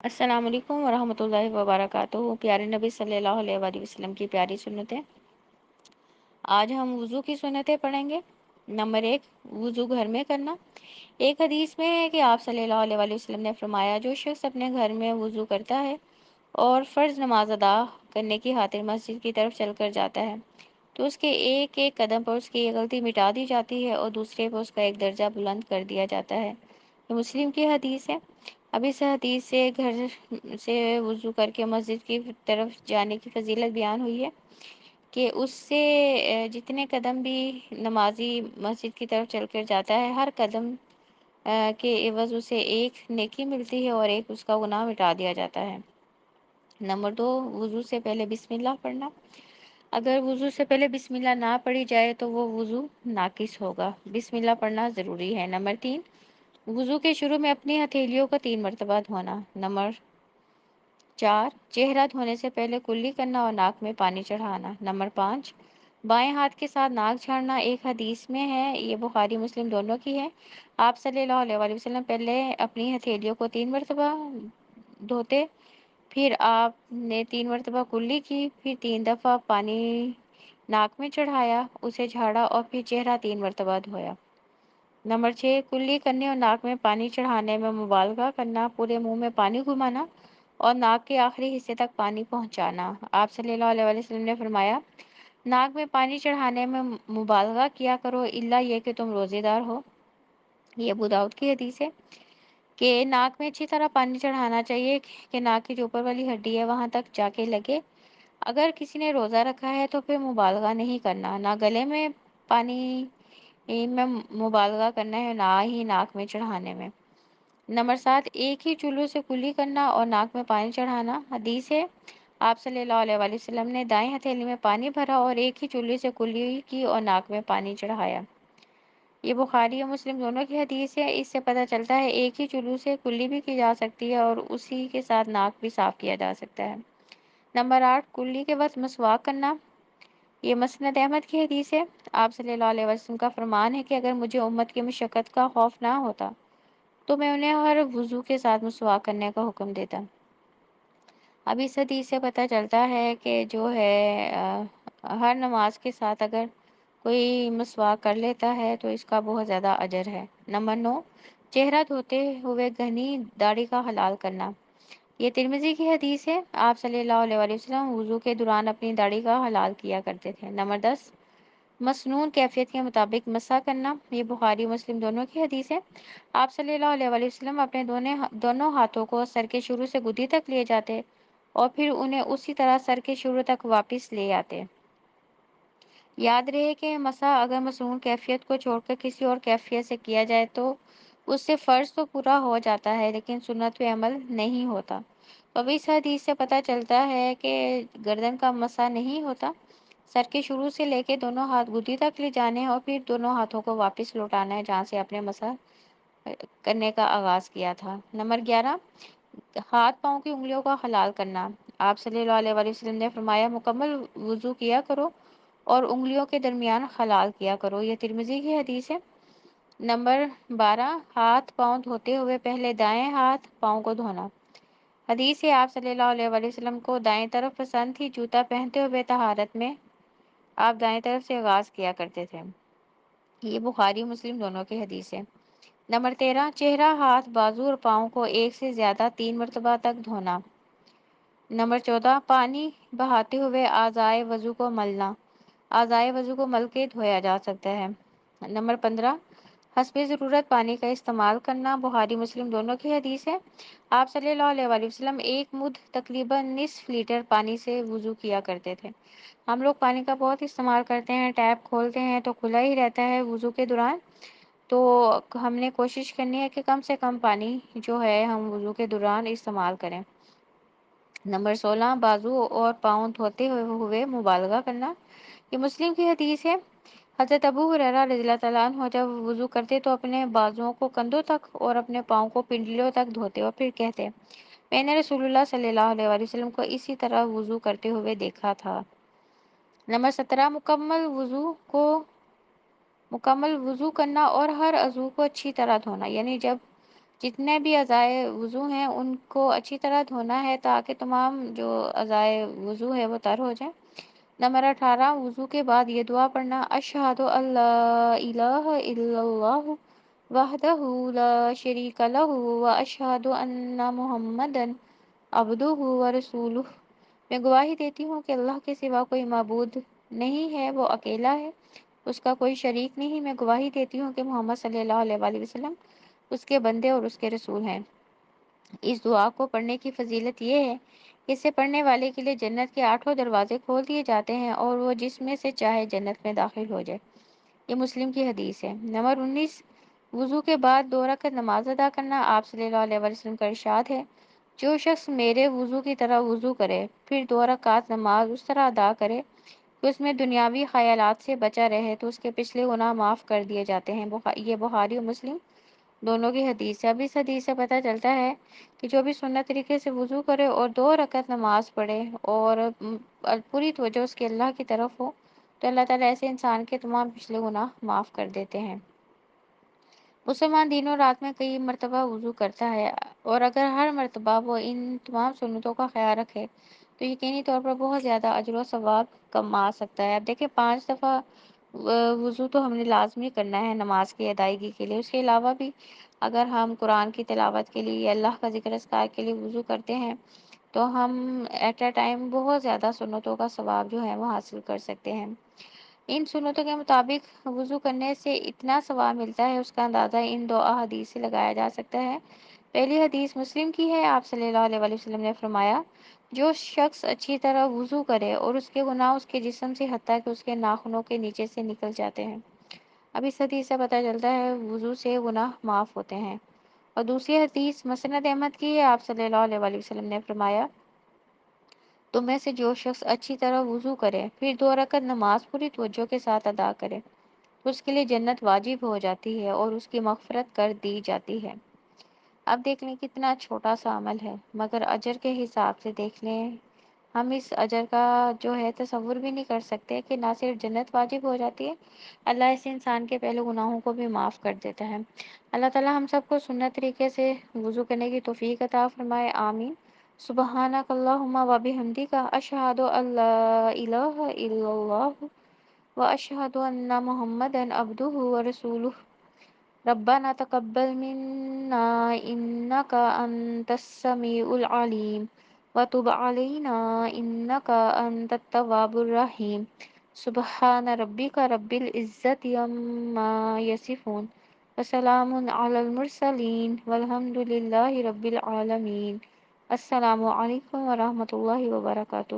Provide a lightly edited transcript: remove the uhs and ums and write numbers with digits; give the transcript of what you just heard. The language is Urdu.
السلام علیکم ورحمۃ اللہ وبرکاتہ۔ پیارے نبی صلی اللہ علیہ وآلہ وسلم کی پیاری سنتیں۔ آج ہم وضو کی سنتیں پڑھیں گے۔ نمبر 1، وضو گھر میں کرنا۔ ایک حدیث میں ہے کہ آپ صلی اللہ علیہ وآلہ وسلم نے فرمایا، جو شخص اپنے گھر میں وضو کرتا ہے اور فرض نماز ادا کرنے کی خاطر مسجد کی طرف چل کر جاتا ہے تو اس کے ایک ایک قدم پر اس کی یہ غلطی مٹا دی جاتی ہے اور دوسرے پر اس کا ایک درجہ بلند کر دیا جاتا ہے۔ یہ مسلم کی حدیث ہے۔ اب اس حدیث سے گھر سے وضو کر کے مسجد کی طرف جانے کی فضیلت بیان ہوئی ہے کہ اس سے جتنے قدم بھی نمازی مسجد کی طرف چل کر جاتا ہے، ہر قدم کے عوض اسے ایک نیکی ملتی ہے اور ایک اس کا گناہ مٹا دیا جاتا ہے۔ نمبر 2، وضو سے پہلے بسم اللہ پڑھنا۔ اگر وضو سے پہلے بسم اللہ نہ پڑھی جائے تو وہ وضو ناقص ہوگا۔ بسم اللہ پڑھنا ضروری ہے۔ نمبر 3، وضو کے شروع میں اپنی ہتھیلیوں کو 3 مرتبہ دھونا۔ نمبر 4، چہرہ دھونے سے پہلے کلی کرنا اور ناک میں پانی چڑھانا۔ نمبر 5، بائیں ہاتھ کے ساتھ ناک جھاڑنا۔ ایک حدیث میں ہے، یہ بخاری مسلم دونوں کی ہے، آپ صلی اللہ علیہ وآلہ وسلم پہلے اپنی ہتھیلیوں کو 3 مرتبہ دھوتے، پھر آپ نے 3 مرتبہ کلی کی، پھر 3 دفعہ پانی ناک میں چڑھایا، اسے جھاڑا اور پھر چہرہ 3 مرتبہ دھویا۔ نمبر 6، کلی کرنے اور ناک میں پانی چڑھانے میں مبالغہ کرنا، پورے منہ میں پانی گھمانا اور ناک کے آخری حصے تک پانی پہنچانا۔ آپ صلی اللہ علیہ وآلہ وسلم نے فرمایا، ناک میں پانی چڑھانے میں مبالغہ کیا کرو الا یہ کہ تم روزے دار ہو۔ یہ ابو داؤد کی حدیث ہے کہ ناک میں اچھی طرح پانی چڑھانا چاہیے کہ ناک کی جو اوپر والی ہڈی ہے وہاں تک جا کے لگے۔ اگر کسی نے روزہ رکھا ہے تو پھر مبالغہ نہیں کرنا، نہ گلے میں پانی میں مبالغہ کرنا ہے، نہ ہی ناک میں چڑھانے میں۔ نمبر 7، ایک ہی چولہے سے کلی کرنا اور ناک میں پانی چڑھانا۔ حدیث ہے، آپ صلی اللہ علیہ وآلہ وسلم نے دائیں ہتھیلی میں پانی بھرا اور ایک ہی چولہے سے کلی کی اور ناک میں پانی چڑھایا۔ یہ بخاری اور مسلم دونوں کی حدیث ہے۔ اس سے پتہ چلتا ہے ایک ہی چولہے سے کلی بھی کی جا سکتی ہے اور اسی کے ساتھ ناک بھی صاف کیا جا سکتا ہے۔ نمبر 8، کلی کے وقت مسواک کرنا۔ یہ مسند احمد کی حدیث ہے، آپ صلی اللہ علیہ وسلم کا فرمان ہے کہ اگر مجھے امت کی مشقت کا خوف نہ ہوتا تو میں انہیں ہر وضو کے ساتھ مسواک کرنے کا حکم دیتا۔ اب اس حدیث سے پتہ چلتا ہے کہ جو ہے ہر نماز کے ساتھ اگر کوئی مسواک کر لیتا ہے تو اس کا بہت زیادہ اجر ہے۔ نمبر 9، چہرہ دھوتے ہوئے گھنی داڑھی کا حلال کرنا۔ یہ ترمذی کی حدیث ہے، آپ صلی اللہ علیہ وآلہ وسلم وضو کے دوران اپنی داڑھی کا حلال کیا کرتے تھے۔ نمبر 10، مسنون کیفیت کے مطابق مسح کرنا۔ یہ بخاری مسلم دونوں کی حدیث ہے، آپ صلی اللہ علیہ وآلہ وسلم اپنے دونوں ہاتھوں کو سر کے شروع سے گدی تک لے جاتے اور پھر انہیں اسی طرح سر کے شروع تک واپس لے آتے۔ یاد رہے کہ مسح اگر مسنون کیفیت کو چھوڑ کر کسی اور کیفیت سے کیا جائے تو اس سے فرض تو پورا ہو جاتا ہے لیکن سنت پہ عمل نہیں ہوتا۔ تو اب اس حدیث سے پتہ چلتا ہے کہ گردن کا مسح نہیں ہوتا، سر کے شروع سے لے کے دونوں ہاتھ گدی تک لے جانے ہیں اور پھر دونوں ہاتھوں کو واپس لوٹانا ہے جہاں سے اپنے مسح کرنے کا آغاز کیا تھا۔ نمبر 11، ہاتھ پاؤں کی انگلیوں کا حلال کرنا۔ آپ صلی اللہ علیہ وآلہ وسلم نے فرمایا، مکمل وضو کیا کرو اور انگلیوں کے درمیان حلال کیا کرو۔ یہ ترمذی کی حدیث ہے۔ نمبر 12، ہاتھ پاؤں دھوتے ہوئے پہلے دائیں ہاتھ پاؤں کو دھونا۔ حدیث ہے، آپ صلی اللہ علیہ وآلہ وسلم کو دائیں طرف پسند تھی، جوتا پہنتے ہوئے طہارت میں آپ دائیں طرف سے آغاز کیا کرتے تھے۔ یہ بخاری مسلم دونوں کی حدیث ہے۔ نمبر 13، چہرہ، ہاتھ، بازو اور پاؤں کو ایک سے زیادہ 3 مرتبہ تک دھونا۔ نمبر 14، پانی بہاتے ہوئے اعضائے وضو کو ملنا۔ اعضائے وضو کو مل کے دھویا جا سکتا ہے۔ نمبر 15، حسب ضرورت پانی کا استعمال کرنا۔ بخاری مسلم دونوں کی حدیث ہے، آپ صلی اللہ علیہ وآلہ وسلم ایک مد تقریباً نصف لیٹر پانی سے وضو کیا کرتے تھے۔ ہم لوگ پانی کا بہت استعمال کرتے ہیں، ٹیپ کھولتے ہیں تو کھلا ہی رہتا ہے وضو کے دوران، تو ہم نے کوشش کرنی ہے کہ کم سے کم پانی جو ہے ہم وضو کے دوران استعمال کریں۔ نمبر 16، بازو اور پاؤں دھوتے ہوئے مبالغہ کرنا۔ یہ مسلم کی حدیث ہے، حضرت ابو ہریرہ رضی اللہ تعالیٰ عنہ جب وضو کرتے تو اپنے بازوؤں کو کندھوں تک اور اپنے پاؤں کو پنڈلیوں تک دھوتے اور پھر کہتے، میں نے رسول اللہ صلی اللہ علیہ وآلہ وسلم کو اسی طرح وضو کرتے ہوئے دیکھا تھا۔ نمبر 17، مکمل وضو کرنا اور ہر عضو کو اچھی طرح دھونا، یعنی جب جتنے بھی اعضائے وضو ہیں ان کو اچھی طرح دھونا ہے تاکہ تمام جو اعضائے وضو ہے وہ تر ہو جائیں۔ نمبر 18، وضو کے بعد یہ دعا پڑھنا: اشہد اللہ الہ الا اللہ وحدہ لا شریک لہ واشہد ان محمدن عبدہ ورسولہ۔ میں گواہی دیتی ہوں کہ اللہ کے سوا کوئی معبود نہیں ہے، وہ اکیلا ہے، اس کا کوئی شریک نہیں۔ میں گواہی دیتی ہوں کہ محمد صلی اللہ علیہ وآلہ وسلم اس کے بندے اور اس کے رسول ہیں۔ اس دعا کو پڑھنے کی فضیلت یہ ہے کہ اسے پڑھنے والے کے لیے جنت کے 8 دروازے کھول دیے جاتے ہیں اور وہ جس میں سے چاہے جنت میں داخل ہو جائے۔ یہ مسلم کی حدیث ہے۔ نمبر 19، وضو کے بعد 2 رکعت نماز ادا کرنا۔ آپ صلی اللہ علیہ وسلم کا ارشاد ہے: جو شخص میرے وضو کی طرح وضو کرے پھر 2 رکعت نماز اس طرح ادا کرے کہ اس میں دنیاوی خیالات سے بچا رہے تو اس کے پچھلے گناہ معاف کر دیے جاتے ہیں۔ یہ بخاری اور مسلم دونوں کی حدیث ہے۔ اب اس حدیث سے پتہ چلتا ہے کہ جو بھی سنت طریقے سے وضو کرے اور 2 رکعت نماز پڑھے اور پوری توجہ اس کے اللہ کی طرف ہو تو اللہ تعالیٰ ایسے انسان کے تمام پچھلے گناہ معاف کر دیتے ہیں۔ مسلمان دن اور رات میں کئی مرتبہ وضو کرتا ہے اور اگر ہر مرتبہ وہ ان تمام سنتوں کا خیال رکھے تو یقینی طور پر بہت زیادہ اجر و ثواب کما سکتا ہے۔ اب دیکھیں 5 دفعہ وضو تو ہم نے لازمی کرنا ہے نماز کی ادائیگی کے لیے۔ اس کے علاوہ بھی اگر ہم قرآن کی تلاوت کے لیے یا اللہ کا ذکر اذکار کے لیے وضو کرتے ہیں تو ہم ایٹ اے ٹائم بہت زیادہ سنتوں کا ثواب جو ہے وہ حاصل کر سکتے ہیں۔ ان سنتوں کے مطابق وضو کرنے سے اتنا ثواب ملتا ہے، اس کا اندازہ ان 2 احادیث سے لگایا جا سکتا ہے۔ پہلی حدیث مسلم کی ہے۔ آپ صلی اللہ علیہ وآلہ وسلم نے فرمایا: جو شخص اچھی طرح وضو کرے اور اس کے گناہ اس کے جسم سے حتیٰ کہ اس کے ناخنوں کے نیچے سے نکل جاتے ہیں۔ اب اس حدیث سے پتہ چلتا ہے وضو سے گناہ معاف ہوتے ہیں۔ اور دوسری حدیث مسند احمد کی ہے۔ آپ صلی اللہ علیہ وآلہ وسلم نے فرمایا: تم میں سے جو شخص اچھی طرح وضو کرے پھر 2 رکعت نماز پوری توجہ کے ساتھ ادا کرے تو اس کے لیے جنت واجب ہو جاتی ہے اور اس کی مغفرت کر دی جاتی ہے۔ اب دیکھ لیں کتنا چھوٹا سا عمل ہے مگر اجر کے حساب سے دیکھ لیں ہم اس اجر کا جو ہے تصور بھی نہیں کر سکتے کہ نہ صرف جنت واجب ہو جاتی ہے، اللہ اس انسان کے پہلے گناہوں کو بھی معاف کر دیتا ہے۔ اللہ تعالیٰ ہم سب کو سنت طریقے سے وضو کرنے کی توفیق عطا فرمائے، آمین۔ سبحانک اللہم و بحمدک، اشہد ان لا الہ الا اللہ واشہد ان محمدن عبدہ ورسولہ۔ ربنا تقبل منا انک انت السمیع العلیم وتب علینا انک انت التواب الرحیم۔ سبحان ربک رب العزت عما یصفون وسلام علی المرسلین والحمد للہ رب العالمین۔ السلام علیکم ورحمۃ اللہ وبرکاتہ۔